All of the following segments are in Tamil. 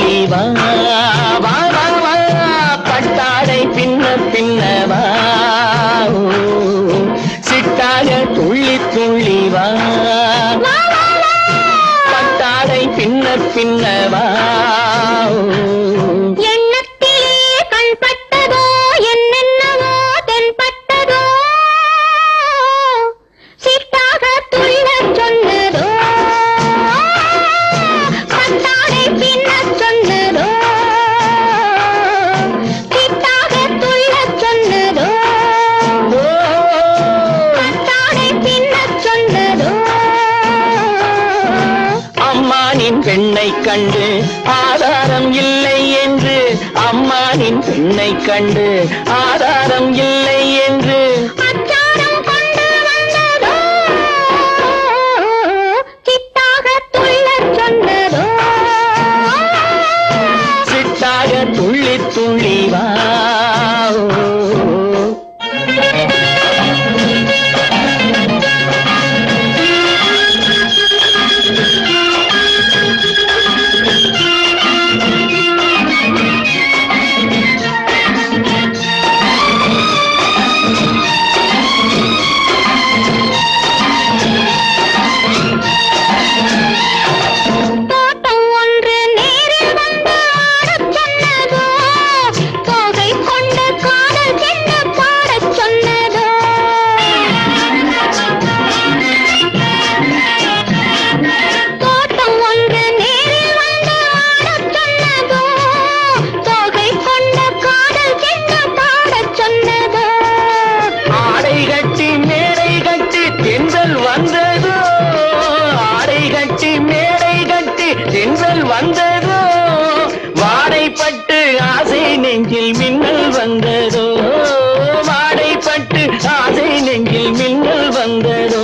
துள்ளி வா வா வா வா பட்டாடை பின்ன பின்னவா சிட்டாக துள்ளி துள்ளி வா பட்டாடை பின்ன பின்னவா பெண்ணை கண்டு ஆதாரம் இல்லை என்று அம்மானின் பெண்ணை கண்டு ஆதாரம் இல்லை என்று அச்சாரம் கொண்டு வந்ததோ சிட்டாக துள்ளச் சொன்னதோ சிட்டாக துள்ளி துள்ளி வா வந்ததோ வாடைப்பட்டு ஆசை நெஞ்சில் மின்னல் வந்ததோ வாடைப்பட்டு ஆசை நெஞ்சில் மின்னல் வந்ததோ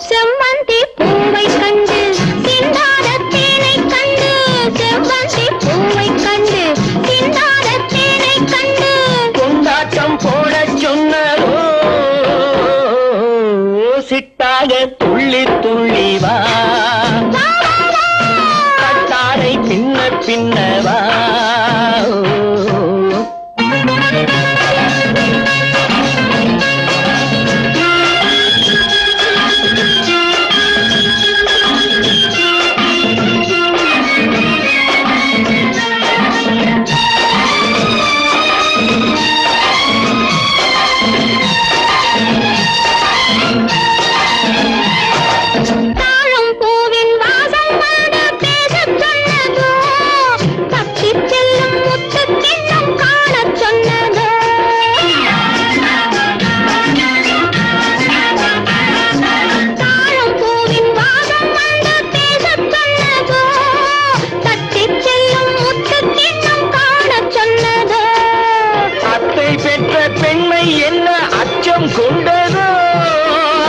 செம்மந்தி பூவை கண்டு சிந்தாத தேனை கண்டு செம்மந்தி பூவை கண்டு சிந்தாத தேனை கண்டு கொண்டாட்டம் போடச் சொன்னதோ சிட்டாக துள்ளி துள்ளி வா பின்னவா என்ன அச்சம் கொண்டதோ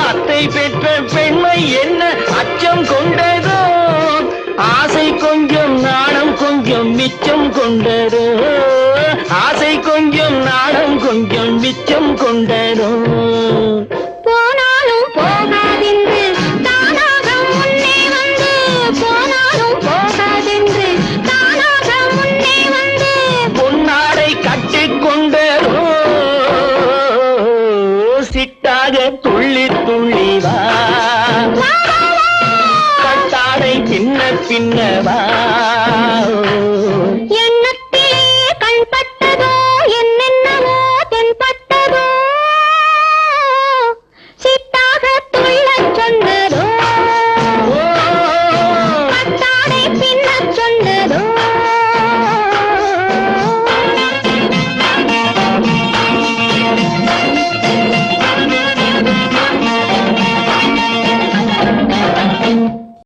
அத்தை பெற்ற பெண்மை என்ன அச்சம் கொண்டதோ ஆசை கொஞ்சம் நாணம் கொஞ்சம் மிச்சம் கொண்டதோ ஆசை கொஞ்சம் நாணம் கொஞ்சம் மிச்சம் கொண்டதோ போனாலும் போகாதென்று தானாக முன்னே வந்து போனாலும் போகாதென்று தானாக முன்னே வந்து பொன்னாடை கட்டிக்கொண்டதோ சிட்டாக துள்ளி துள்ளி வா கட்டாடை பின்ன பின்னவா